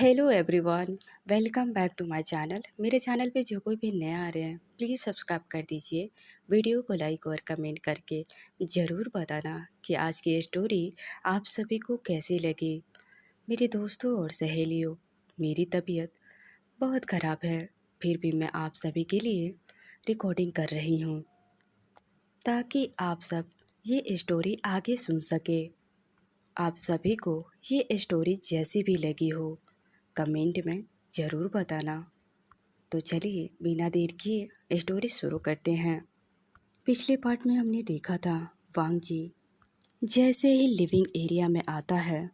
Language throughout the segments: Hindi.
Hello everyone, welcome back to my channel. मेरे चैनल पे जो कोई भी नया आ रहे हैं प्लीज़ सब्सक्राइब कर दीजिए। वीडियो को लाइक और कमेंट करके ज़रूर बताना कि आज की स्टोरी आप सभी को कैसी लगी। मेरे दोस्तों और सहेलियों, मेरी तबीयत बहुत ख़राब है, फिर भी मैं आप सभी के लिए रिकॉर्डिंग कर रही हूँ ताकि आप सब ये स्टोरी आगे सुन सके। आप सभी को ये स्टोरी जैसी भी लगी हो कमेंट में ज़रूर बताना। तो चलिए बिना देर किए स्टोरी शुरू करते हैं। पिछले पार्ट में हमने देखा था वांग जी जैसे ही लिविंग एरिया में आता है,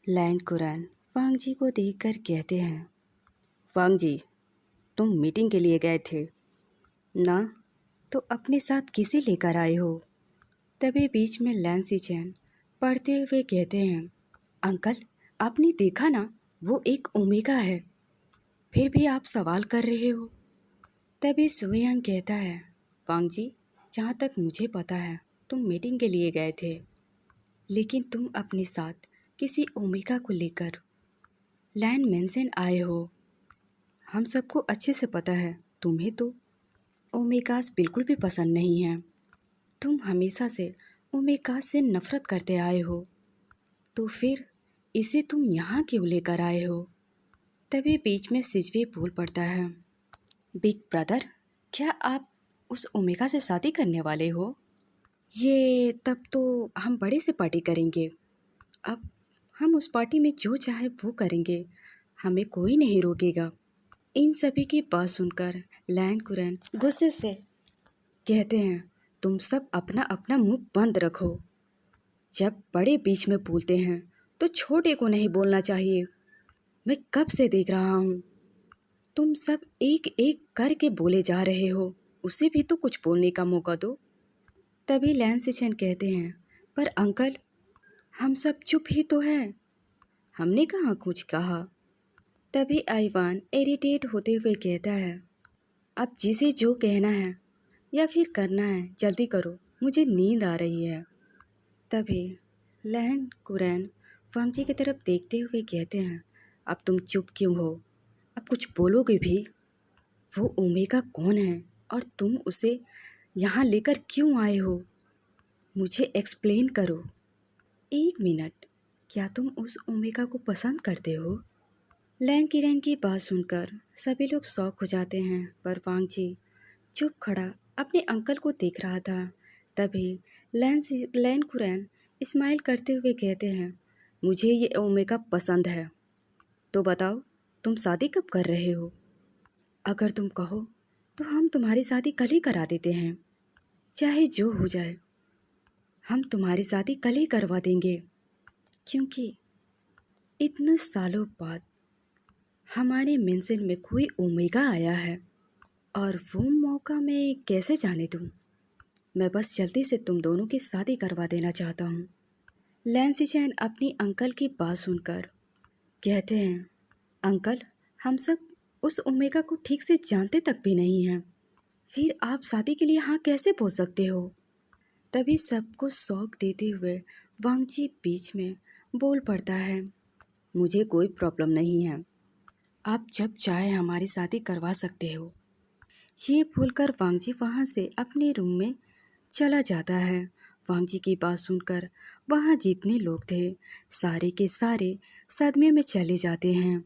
लैंड कुरैन वांग जी को देखकर कहते हैं, वांग जी तुम मीटिंग के लिए गए थे ना, तो अपने साथ किसे लेकर आए हो? तभी बीच में लैन सिचेन पढ़ते हुए कहते हैं, अंकल आपने देखा ना, वो एक ओमेगा है, फिर भी आप सवाल कर रहे हो। तभी सुयंग कहता है, वांग जी जहाँ तक मुझे पता है तुम मीटिंग के लिए गए थे, लेकिन तुम अपने साथ किसी ओमेगा को लेकर लैंड मेंशन आए हो। हम सबको अच्छे से पता है तुम्हें तो ओमेगास बिल्कुल भी पसंद नहीं है। तुम हमेशा से ओमेगास से नफरत करते आए हो, तो फिर इसे तुम यहाँ क्यों लेकर आए हो? तभी बीच में सिजवे बोल पड़ता है, बिग ब्रदर क्या आप उस ओमेगा से शादी करने वाले हो? ये तब तो हम बड़े से पार्टी करेंगे। अब हम उस पार्टी में जो चाहे वो करेंगे, हमें कोई नहीं रोकेगा। इन सभी की बात सुनकर लैन कुरैन गुस्से से कहते हैं, तुम सब अपना अपना मुंह बंद रखो। जब बड़े बीच में बोलते हैं तो छोटे को नहीं बोलना चाहिए। मैं कब से देख रहा हूँ तुम सब एक एक करके बोले जा रहे हो, उसे भी तो कुछ बोलने का मौका दो। तभी लैन सिचन कहते हैं, पर अंकल हम सब चुप ही तो हैं, हमने कहाँ कुछ कहा। तभी आईवान इरिटेट होते हुए कहता है, अब जिसे जो कहना है या फिर करना है जल्दी करो, मुझे नींद आ रही है। तभी लैन कुरैन वांगजी की तरफ देखते हुए कहते हैं, अब तुम चुप क्यों हो? अब कुछ बोलोगे भी? वो ओमेगा कौन है और तुम उसे यहाँ लेकर क्यों आए हो? मुझे एक्सप्लेन करो। एक मिनट, क्या तुम उस ओमेगा को पसंद करते हो? लैंग किरण की बात सुनकर सभी लोग शॉक हो जाते हैं, पर वांग जी चुप खड़ा अपने अंकल को देख रहा था। तभी लैन कुरैन स्माइल करते हुए कहते हैं, मुझे ये ओमेगा पसंद है। तो बताओ तुम शादी कब कर रहे हो? अगर तुम कहो तो हम तुम्हारी शादी कल ही करा देते हैं, चाहे जो हो जाए हम तुम्हारी शादी कल ही करवा देंगे, क्योंकि इतने सालों बाद हमारे मेंशन में कोई ओमेगा आया है और वो मौका मैं कैसे जाने दूँ। मैं बस जल्दी से तुम दोनों की शादी करवा देना चाहता हूँ। लैंसी चैन अपनी अंकल की बात सुनकर कहते हैं, अंकल हम सब उस ओमेगा को ठीक से जानते तक भी नहीं हैं, फिर आप शादी के लिए हाँ कैसे बोल सकते हो? तभी सबको शौक देते हुए वांगजी बीच में बोल पड़ता है, मुझे कोई प्रॉब्लम नहीं है, आप जब चाहे हमारी शादी करवा सकते हो। ये भूलकर वांगजी वहाँ से अपने रूम में चला जाता है। वांगजी की बात सुनकर वहाँ जितने लोग थे सारे के सारे सदमे में चले जाते हैं,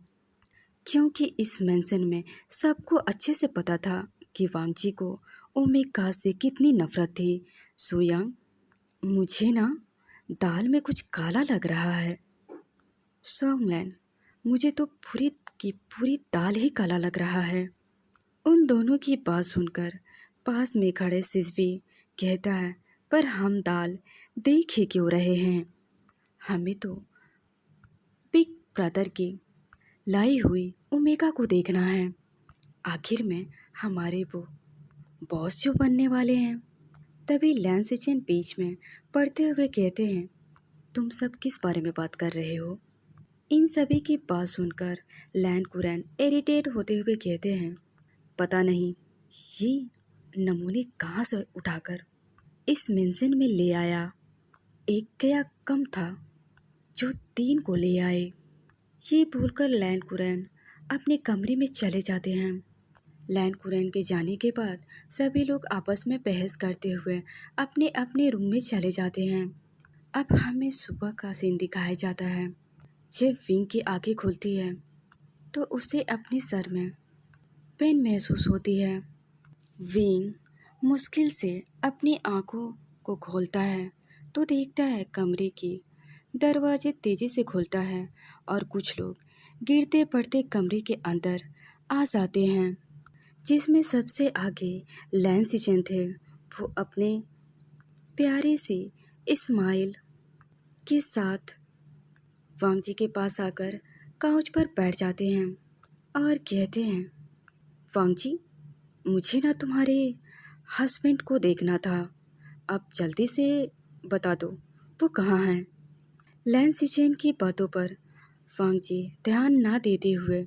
क्योंकि इस मेंशन में सबको अच्छे से पता था कि वांगजी को ओमेगा से कितनी नफरत थी। सोयांग, मुझे ना दाल में कुछ काला लग रहा है। सोंगलैन, मुझे तो पूरी की पूरी दाल ही काला लग रहा है। उन दोनों की बात सुनकर पास में खड़े सिजवी कहता है, पर हम दाल देख ही क्यों रहे हैं, हमें तो बिग ब्रदर की लाई हुई ओमेगा को देखना है। आखिर में हमारे वो बॉस जो बनने वाले हैं। तभी लैंसिचन बीच में पढ़ते हुए कहते हैं, तुम सब किस बारे में बात कर रहे हो? इन सभी की बात सुनकर लैन कुरैन इरिटेट होते हुए कहते हैं, पता नहीं ये नमूने कहाँ से उठाकर इस मेंशन में ले आया। एक क्या कम था जो 3 को ले आए। ये भूलकर लैन कुरैन अपने कमरे में चले जाते हैं। लैन कुरैन के जाने के बाद सभी लोग आपस में बहस करते हुए अपने अपने रूम में चले जाते हैं। अब हमें सुबह का सीन दिखाया जाता है। जब विंग की आंखें खुलती है तो उसे अपने सर में पेन महसूस होती है। विंग मुश्किल से अपनी आंखों को खोलता है तो देखता है कमरे की दरवाजे तेजी से खुलता है और कुछ लोग गिरते पड़ते कमरे के अंदर आ जाते हैं, जिसमें सबसे आगे लैंसिचन थे। वो अपने प्यारे से इस्माइल के साथ वांग जी के पास आकर काउच पर बैठ जाते हैं और कहते हैं, वांग जी, मुझे ना तुम्हारे हस्बैंड को देखना था। अब जल्दी से बता दो वो कहाँ हैं। लैंसिचेन की बातों पर वांग जी ध्यान ना देते हुए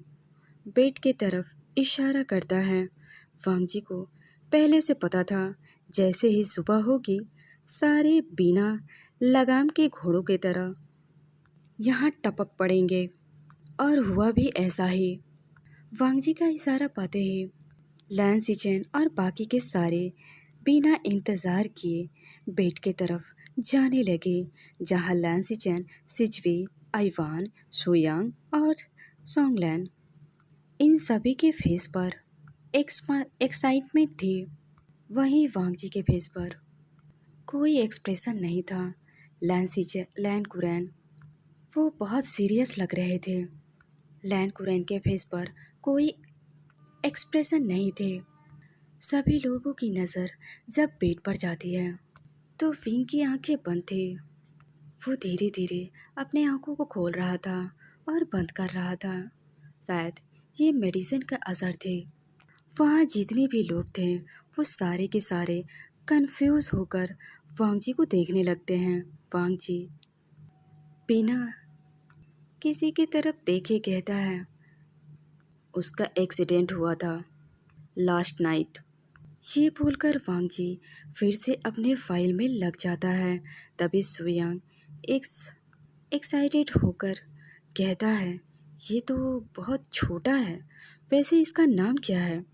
बेड की तरफ इशारा करता है। वांग जी को पहले से पता था जैसे ही सुबह होगी सारे बिना लगाम के घोड़ों की तरह यहाँ टपक पड़ेंगे, और हुआ भी ऐसा ही। वांग जी का इशारा पाते ही लैंसिचेन और बाकी के सारे बिना इंतज़ार किए बेड की तरफ जाने लगे, जहाँ लैंसिचेन, सिजवी, आइवान, सोयांग और सोंगलैन, इन सभी के फेस पर एक्साइटमेंट थी। वहीं वांग जी के फेस पर कोई एक्सप्रेशन नहीं था। लैन कुरैन वो बहुत सीरियस लग रहे थे। लैन कुरैन के फेस पर कोई एक्सप्रेशन नहीं थे। सभी लोगों की नज़र जब बेड पर जाती है तो विंग की आंखें बंद थी। वो धीरे धीरे अपने आंखों को खोल रहा था और बंद कर रहा था। शायद ये मेडिसिन का असर थे। वहाँ जितने भी लोग थे वो सारे के सारे कंफ्यूज होकर वांग जी को देखने लगते हैं। वांग जी बिना किसी की तरफ देखे कहता है, उसका एक्सीडेंट हुआ था लास्ट नाइट। ये भूलकर वांग जी फिर से अपने फाइल में लग जाता है। तभी सुयांग एक्साइटेड होकर कहता है, ये तो बहुत छोटा है, वैसे इसका नाम क्या है।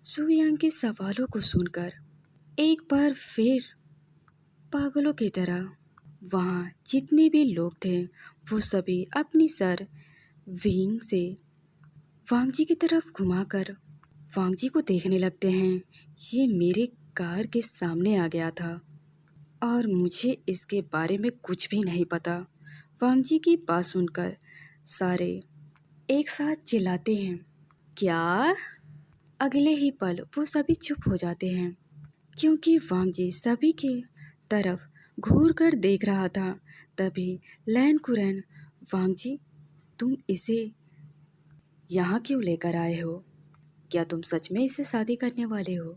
सुयांग के सवालों को सुनकर एक बार फिर पागलों की तरह वहाँ जितने भी लोग थे वो सभी अपनी सर विंग से वांग जी की तरफ घुमाकर वांग जी को देखने लगते हैं। ये मेरे कार के सामने आ गया था और मुझे इसके बारे में कुछ भी नहीं पता। वांग जी की बात सुनकर सारे एक साथ चिल्लाते हैं, क्या? अगले ही पल वो सभी चुप हो जाते हैं, क्योंकि वांग जी सभी के तरफ घूर कर देख रहा था। तभी लैन कुरैन, वांग जी, तुम इसे यहाँ क्यों लेकर आए हो? क्या तुम सच में इससे शादी करने वाले हो?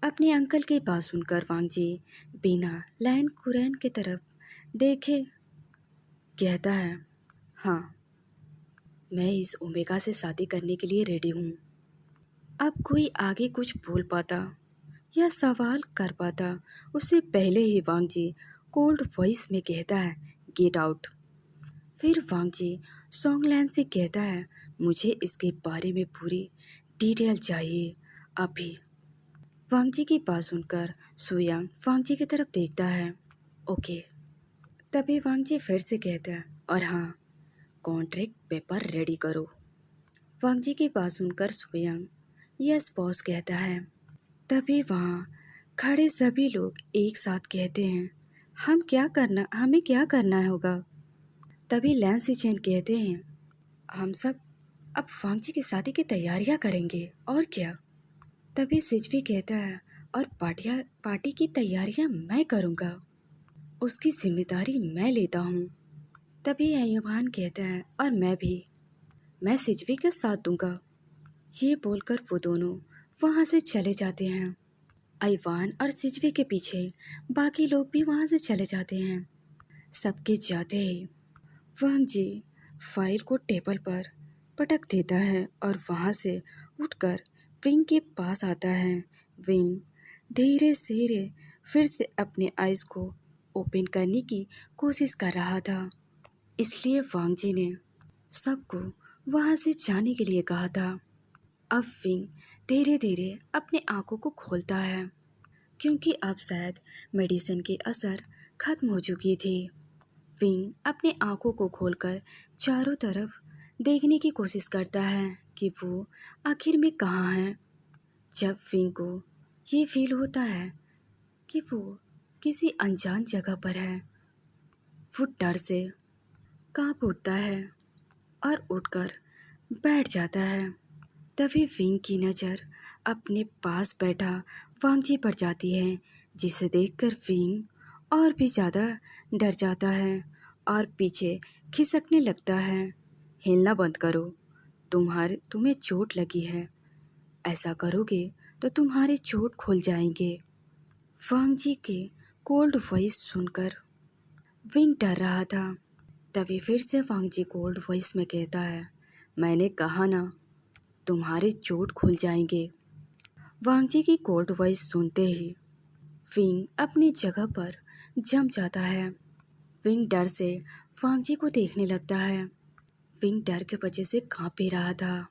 अपने अंकल की बात सुनकर वांग जी बिना लैन कुरैन की तरफ देखे कहता है, हाँ, मैं इस ओमेगा से शादी करने के लिए रेडी हूँ। अब कोई आगे कुछ बोल पाता या सवाल कर पाता उससे पहले ही वांग जी कोल्ड वॉइस में कहता है, गेट आउट। फिर वांग जी सोंगलैन से कहता है, मुझे इसके बारे में पूरी डिटेल चाहिए अभी। वांग जी की बात सुनकर सुयांग वांग जी की तरफ देखता है, ओके। तभी वांग जी फिर से कहता है, और हाँ, कॉन्ट्रैक्ट पेपर रेडी करो। वांग जी की बात सुनकर सुयांग यस बॉस कहता है। तभी वहाँ खड़े सभी लोग एक साथ कहते हैं, हमें क्या करना होगा। तभी लैंसिचेन कहते हैं, हम सब अब वांग जी की शादी की तैयारियां करेंगे और क्या। तभी सिजवी कहता है, और पार्टी की तैयारियां मैं करूँगा, उसकी जिम्मेदारी मैं लेता हूँ। तभी आयुवान कहता है, और मैं सिजवी का साथ दूंगा। ये बोलकर वो दोनों वहाँ से चले जाते हैं। आइवान और सिजवी के पीछे बाकी लोग भी वहाँ से चले जाते हैं। सबके जाते ही वांग जी फाइल को टेबल पर पटक देता है और वहाँ से उठकर विंग के पास आता है। विंग धीरे धीरे फिर से अपने आइज़ को ओपन करने की कोशिश कर रहा था, इसलिए वांग जी ने सबको वहाँ से जाने के लिए कहा था। अब विंग धीरे धीरे अपने आंखों को खोलता है, क्योंकि अब शायद मेडिसिन की असर खत्म हो चुकी थी। विंग अपने आंखों को खोलकर चारों तरफ देखने की कोशिश करता है कि वो आखिर में कहाँ है। जब विंग को ये फील होता है कि वो किसी अनजान जगह पर है, वो डर से कांप उठता है और उठकर बैठ जाता है। तभी विंग की नज़र अपने पास बैठा वांगजी पर जाती है, जिसे देखकर विंग और भी ज़्यादा डर जाता है और पीछे खिसकने लगता है। हिलना बंद करो, तुम्हें चोट लगी है। ऐसा करोगे तो तुम्हारे चोट खुल जाएंगे। वांगजी के कोल्ड वॉइस सुनकर विंग डर रहा था। तभी फिर से वांगजी कोल्ड वॉइस में कहता है, मैंने कहा ना, तुम्हारे चोट खुल जाएंगे। वांगजी की कोल्ड वॉइस सुनते ही विंग अपनी जगह पर जम जाता है। विंग डर से वांगजी को देखने लगता है। विंग डर के वजह से कांप भी रहा था।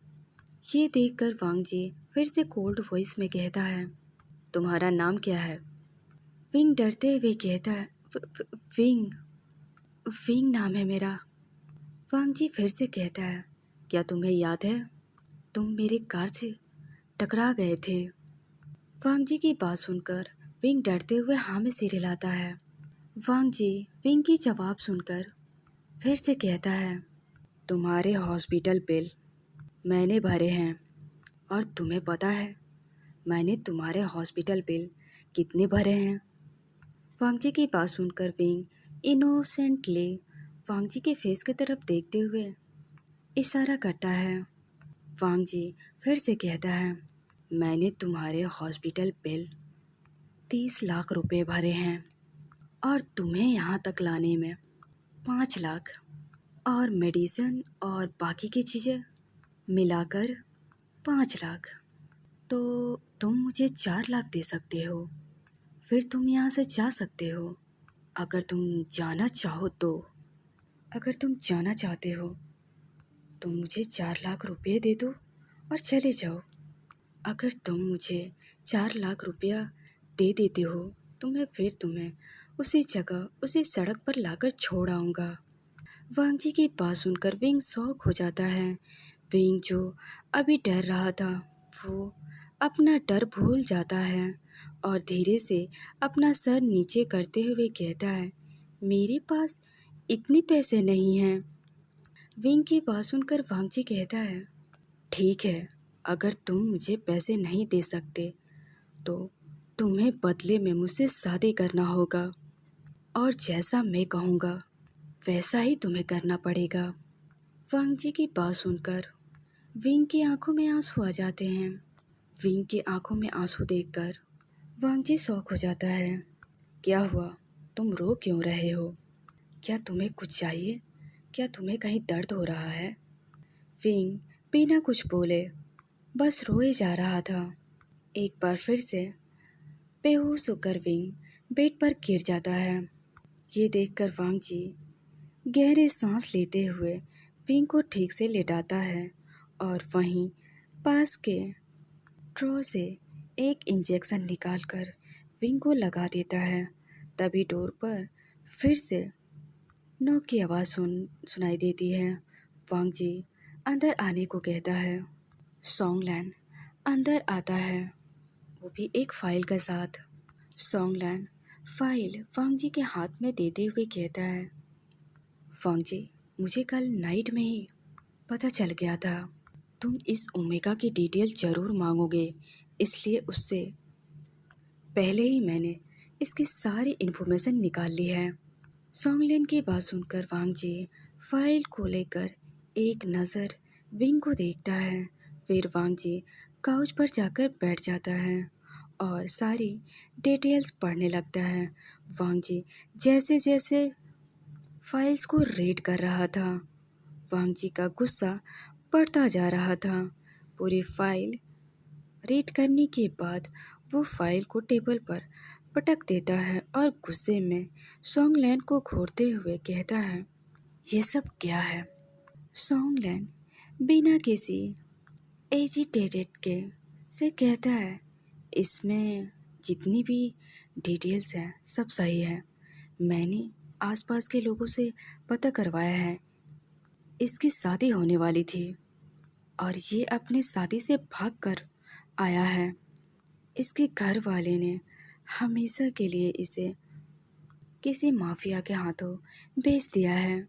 ये देखकर वांगजी फिर से कोल्ड वॉइस में कहता है, तुम्हारा नाम क्या है? विंग डरते हुए कहता है, विंग विंग नाम है मेरा। वांगजी फिर से कहता है, क्या तुम्हें याद है, तुम मेरी कार से टकरा गए थे? वांगजी की बात सुनकर विंग डरते हुए हाँ में सिर हिलाता है। वांगजी विंग की जवाब सुनकर फिर से कहता है, तुम्हारे हॉस्पिटल बिल मैंने भरे हैं और तुम्हें पता है मैंने तुम्हारे हॉस्पिटल बिल कितने भरे हैं? वांगजी की बात सुनकर विंग इनोसेंटली वांगजी के फेस की तरफ देखते हुए इशारा करता है। वांगजी फिर से कहता है, मैंने तुम्हारे हॉस्पिटल बिल 30 लाख रुपए भरे हैं और तुम्हें यहाँ तक लाने में 5 लाख और मेडिसिन और बाकी की चीज़ें मिलाकर 5 लाख। तो तुम मुझे 4 लाख दे सकते हो, फिर तुम यहाँ से जा सकते हो। अगर तुम जाना चाहो तो अगर तुम जाना चाहते हो तो मुझे 4 लाख रुपए दे दो और चले जाओ। अगर तुम मुझे 4 लाख रुपया दे देते हो तो मैं फिर तुम्हें उसी जगह उसी सड़क पर लाकर छोड़ आऊँगा। वांगजी की बात सुनकर विंग शॉक हो जाता है। विंग जो अभी डर रहा था वो अपना डर भूल जाता है और धीरे से अपना सर नीचे करते हुए कहता है, मेरे पास इतने पैसे नहीं हैं। विंग की बात सुनकर वांगजी कहता है, ठीक है, अगर तुम मुझे पैसे नहीं दे सकते तो तुम्हें बदले में मुझसे शादी करना होगा और जैसा मैं कहूँगा वैसा ही तुम्हें करना पड़ेगा। वांगजी की बात सुनकर विंग की आंखों में आंसू आ जाते हैं। विंग की आंखों में आंसू देखकर वांगजी शॉक हो जाता है। क्या हुआ, तुम रो क्यों रहे हो? क्या तुम्हें कुछ चाहिए? क्या तुम्हें कहीं दर्द हो रहा है? विंग बिना कुछ बोले बस रोए जा रहा था। एक बार फिर से बेहोश होकर विंग बेड पर गिर जाता है। ये देखकर वांगजी गहरे सांस लेते हुए विंग को ठीक से लेटाता है और वहीं पास के ड्रॉ से एक इंजेक्शन निकालकर विंग को लगा देता है। तभी डोर पर फिर से नॉक की आवाज़ सुनाई देती है। वांगजी अंदर आने को कहता है। सॉन्गलैन अंदर आता है, वो भी एक फाइल के साथ। सॉन्गलैन फाइल वांगजी के हाथ में देते हुए कहता है, वांगजी, मुझे कल नाइट में ही पता चल गया था तुम इस ओमेगा की डिटेल ज़रूर मांगोगे, इसलिए उससे पहले ही मैंने इसकी सारी इन्फॉर्मेशन निकाल ली है। सॉन्गलैन की बात सुनकर वांगजी फाइल को लेकर एक नज़र विंग को देखता है। फिर वांगजी काउच पर जाकर बैठ जाता है और सारी डिटेल्स पढ़ने लगता है। वांगजी जैसे जैसे फाइल्स को रीड कर रहा था, वांगजी का गुस्सा बढ़ता जा रहा था। पूरी फाइल रीड करने के बाद वो फाइल को टेबल पर पटक देता है और गुस्से में सॉन्गलैन को घूरते हुए कहता है, ये सब क्या है? सोंगलैन बिना किसी एजिटेटेड के से कहता है, इसमें जितनी भी डिटेल्स हैं सब सही है। मैंने आसपास के लोगों से पता करवाया है, इसकी शादी होने वाली थी और ये अपने शादी से भाग कर आया है। इसके घर वाले ने हमेशा के लिए इसे किसी माफिया के हाथों बेच दिया है।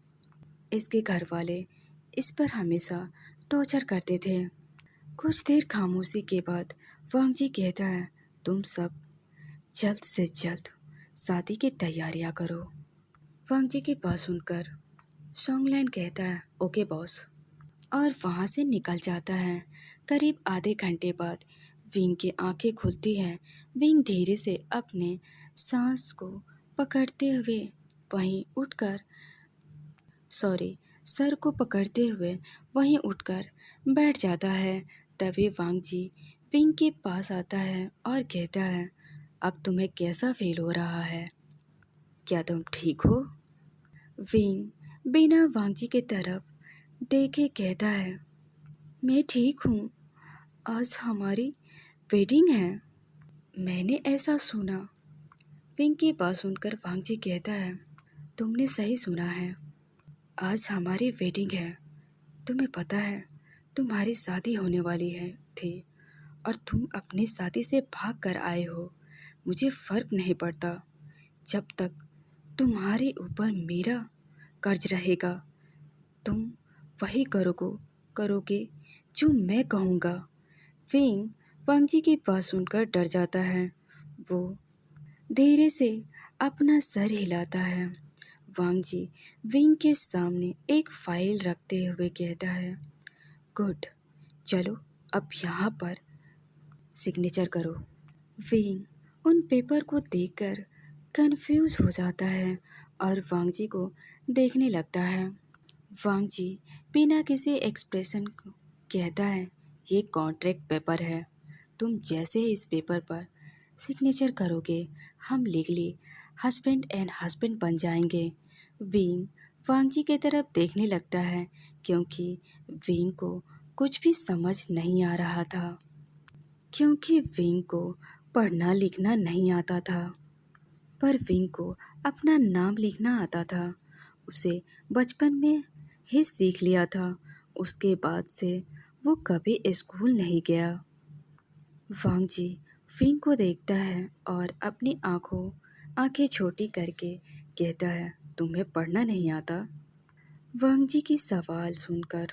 इसके घर वाले इस पर हमेशा टॉर्चर करते थे। कुछ देर खामोशी के बाद वांगजी कहता है, तुम सब जल्द से जल्द शादी की तैयारियां करो। वांगजी की बात सुनकर सोंगलैन कहता है, ओके बॉस, और वहाँ से निकल जाता है। करीब आधे घंटे बाद विंग की आंखें खुलती हैं। विंग धीरे से अपने सांस को पकड़ते हुए वहीं उठकर सॉरी सर को पकड़ते हुए वहीं उठकर बैठ जाता है। तभी वांगजी विंग के पास आता है और कहता है, अब तुम्हें कैसा फील हो रहा है? क्या तुम ठीक हो? विंग बिना वांगजी की तरफ देखे कहता है, मैं ठीक हूँ। आज हमारी वेडिंग है। मैंने ऐसा सुना। विंग की बात सुनकर वांगजी कहता है, तुमने सही सुना है, आज हमारी वेडिंग है। तुम्हें पता है तुम्हारी शादी होने वाली है थी और तुम अपनी शादी से भाग कर आए हो। मुझे फ़र्क नहीं पड़ता, जब तक तुम्हारे ऊपर मेरा कर्ज रहेगा तुम वही करोगे जो मैं कहूँगा। विंग वांगजी की बात सुनकर डर जाता है। वो धीरे से अपना सर हिलाता है। वांगजी विंग के सामने एक फाइल रखते हुए कहता है, गुड, चलो अब यहाँ पर सिग्नेचर करो। विंग उन पेपर को देखकर कंफ्यूज हो जाता है और वांगजी को देखने लगता है। वांगजी बिना किसी एक्सप्रेशन को कहता है, ये कॉन्ट्रैक्ट पेपर है। तुम जैसे इस पेपर पर सिग्नेचर करोगे हम लीगली हस्बैंड एंड हस्बैंड बन जाएंगे। विंग वांगजी की तरफ देखने लगता है क्योंकि विंग को कुछ भी समझ नहीं आ रहा था, क्योंकि विंग को पढ़ना लिखना नहीं आता था। पर विंग को अपना नाम लिखना आता था। उसे बचपन में ही सीख लिया था। उसके बाद से वो कभी स्कूल नहीं गया। वांगजी विंग को देखता है और अपनी आंखें छोटी करके कहता है, तुम्हें पढ़ना नहीं आता? वांगजी की सवाल सुनकर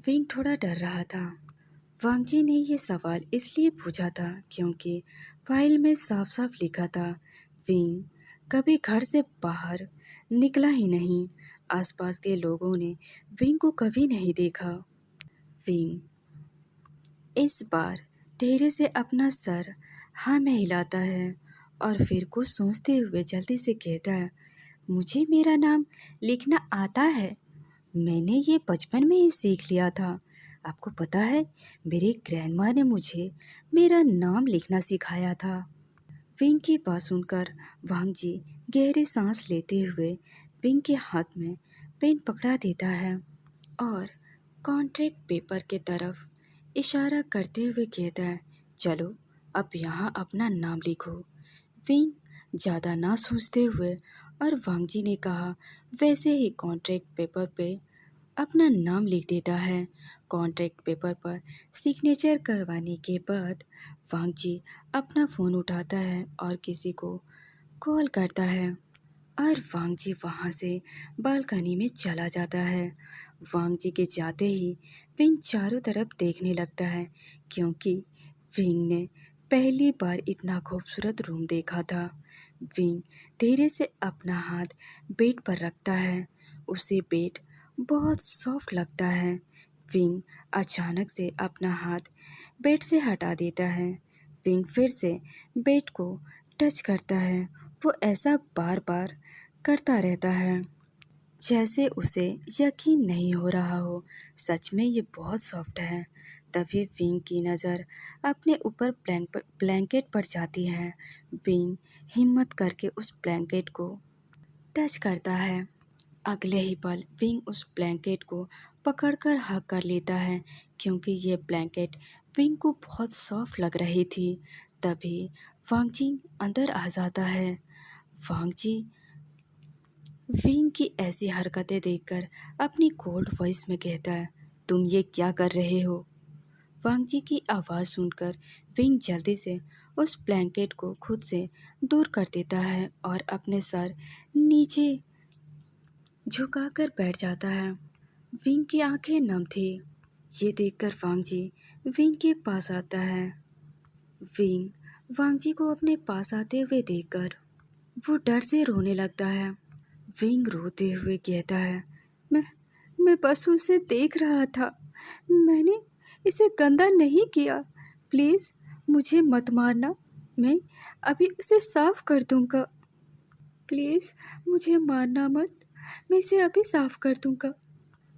विंग थोड़ा डर रहा था। वांगजी ने ये सवाल इसलिए पूछा था क्योंकि फाइल में साफ साफ लिखा था, विंग कभी घर से बाहर निकला ही नहीं। आसपास के लोगों ने विंग को कभी नहीं देखा। विंग इस बार धीरे से अपना सर हाँ में हिलाता है और फिर कुछ सोचते हुए जल्दी से कहता है, मुझे मेरा नाम लिखना आता है। मैंने ये बचपन में ही सीख लिया था। आपको पता है मेरी ग्रैंडमा ने मुझे मेरा नाम लिखना सिखाया था। विंग की बात सुनकर वांगजी गहरी सांस लेते हुए विंग के हाथ में पेन पकड़ा देता है और कॉन्ट्रैक्ट पेपर के तरफ इशारा करते हुए कहता है, चलो अब यहाँ अपना नाम लिखो। विंग ज़्यादा ना सोचते हुए और वांगजी ने कहा वैसे ही कॉन्ट्रैक्ट पेपर पे अपना नाम लिख देता है। कॉन्ट्रैक्ट पेपर पर सिग्नेचर करवाने के बाद वांगजी अपना फ़ोन उठाता है और किसी को कॉल करता है और वांगजी वहाँ से बालकनी में चला जाता है। वांगजी के जाते ही विंग चारों तरफ देखने लगता है क्योंकि विंग ने पहली बार इतना खूबसूरत रूम देखा था। विंग धीरे से अपना हाथ बेड पर रखता है। उसे बेड बहुत सॉफ्ट लगता है। विंग अचानक से अपना हाथ बेड से हटा देता है। विंग फिर से बेड को टच करता है। वो ऐसा बार बार करता रहता है जैसे उसे यकीन नहीं हो रहा हो, सच में ये बहुत सॉफ्ट है। तभी विंग की नज़र अपने ऊपर ब्लैंकेट पर जाती है। विंग हिम्मत करके उस ब्लैंकेट को टच करता है। अगले ही पल विंग उस ब्लैंकेट को पकड़कर हग कर लेता है क्योंकि ये ब्लैंकेट विंग को बहुत सॉफ्ट लग रही थी। तभी वांगजी अंदर आ जाता है। वांगजी विंग की ऐसी हरकतें देखकर अपनी कोल्ड वॉइस में कहता है, तुम ये क्या कर रहे हो? वांगजी की आवाज़ सुनकर विंग जल्दी से उस ब्लैंकेट को खुद से दूर कर देता है और अपने सर नीचे झुकाकर बैठ जाता है। विंग की आंखें नम थी। ये देखकर वांगजी विंग के पास आता है। विंग वांगजी को अपने पास आते हुए देखकर वो डर से रोने लगता है। विंग रोते हुए कहता है, मैं मैं बस उसे देख रहा था। मैंने इसे गंदा नहीं किया। प्लीज़ मुझे मत मारना। मैं अभी उसे साफ कर दूंगा। प्लीज़ मुझे मारना मत। मैं इसे अभी साफ कर दूंगा।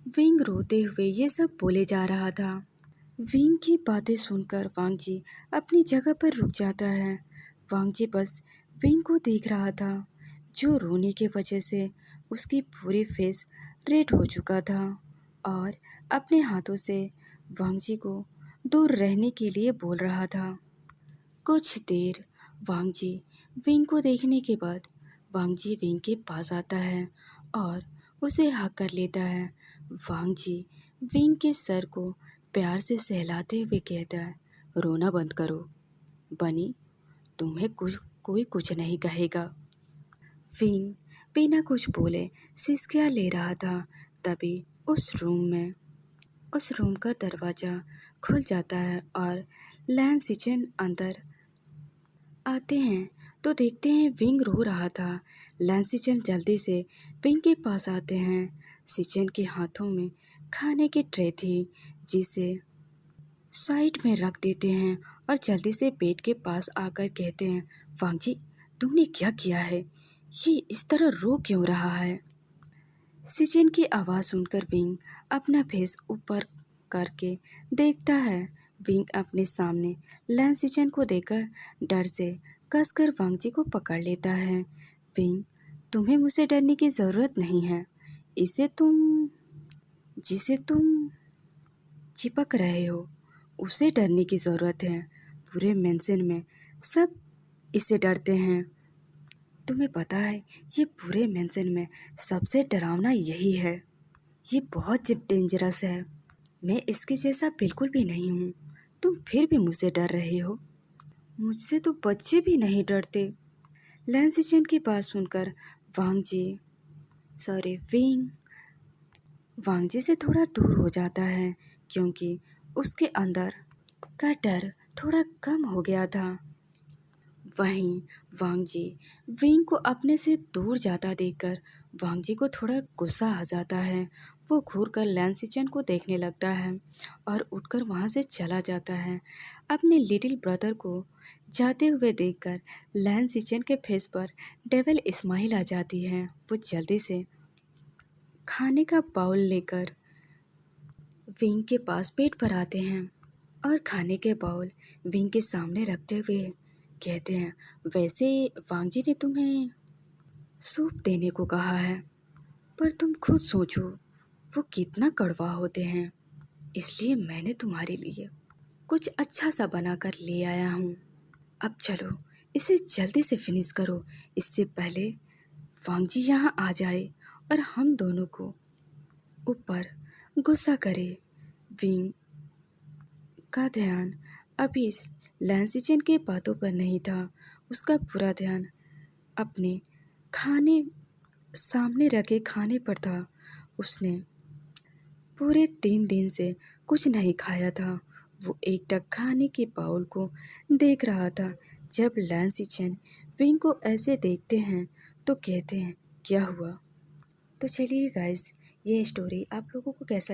विंग रोते हुए ये सब बोले जा रहा था। विंग की बातें सुनकर वांगजी अपनी जगह पर रुक जाता है। वांगजी बस विंग को देख रहा था, जो रोने की वजह से उसकी पूरी फेस रेड हो चुका था और अपने हाथों से वांगजी को दूर रहने के लिए बोल रहा था। कुछ देर वांगजी विंग को देखने के बाद वांगजी विंग के पास आता है और उसे हक कर लेता है। वांगजी विंग के सर को प्यार से सहलाते हुए कहता है, रोना बंद करो बनी, तुम्हें कोई कुछ नहीं कहेगा। विंग बिना कुछ बोले सिसकियाँ ले रहा था। तभी उस रूम का दरवाज़ा खुल जाता है और लैन सिचन अंदर आते हैं तो देखते हैं विंग रो रहा था। लैन सिचन जल्दी से विंग के पास आते हैं। सिचन के हाथों में खाने की ट्रे थी, जिसे साइड में रख देते हैं और जल्दी से बेड के पास आकर कहते हैं, वांगजी तुमने क्या किया है? ये इस तरह रो क्यों रहा है? सिचन की आवाज़ सुनकर विंग अपना फेस ऊपर करके देखता है। विंग अपने सामने लैन सिचन को देखकर डर से कसकर वांगजी को पकड़ लेता है। विंग, तुम्हें मुझसे डरने की ज़रूरत नहीं है। जिसे तुम चिपक रहे हो उसे डरने की ज़रूरत है। पूरे मेंशन में सब इससे डरते हैं। तुम्हें पता है ये पूरे मेंशन में सबसे डरावना यही है। ये बहुत डेंजरस है। मैं इसके जैसा बिल्कुल भी नहीं हूँ। तुम फिर भी मुझसे डर रहे हो। मुझसे तो बच्चे भी नहीं डरते। लैन सिचन की बात सुनकर विंग वांगजी से थोड़ा दूर हो जाता है क्योंकि उसके अंदर का डर थोड़ा कम हो गया था। वहीं वांगजी विंग को अपने से दूर जाता देखकर वांगजी को थोड़ा गुस्सा आ जाता है। वो घूरकर लैन सिचन को देखने लगता है और उठकर वहाँ से चला जाता है। अपने लिटिल ब्रदर को जाते हुए देखकर लैन सिचन के फेस पर डेविल स्माइल आ जाती है। वो जल्दी से खाने का बाउल लेकर विंग के पेट पर आते हैं और खाने के बाउल विंग के सामने रखते हुए कहते हैं, वैसे वांगजी ने तुम्हें सूप देने को कहा है, पर तुम खुद सोचो वो कितना कड़वा होते हैं। इसलिए मैंने तुम्हारे लिए कुछ अच्छा सा बनाकर ले आया हूँ। अब चलो इसे जल्दी से फिनिश करो, इससे पहले वांगजी यहाँ आ जाए और हम दोनों को ऊपर गुस्सा करे। विंग का ध्यान अभी लैन सिचन के बातों पर नहीं था। उसका पूरा ध्यान अपने खाने सामने रखे खाने पर था। उसने पूरे 3 दिन से कुछ नहीं खाया था। वो एकटक खाने के बाउल को देख रहा था। जब लैन सिचन विंग को ऐसे देखते हैं तो कहते हैं, क्या हुआ? तो चलिए गाइस, ये स्टोरी आप लोगों को कैसा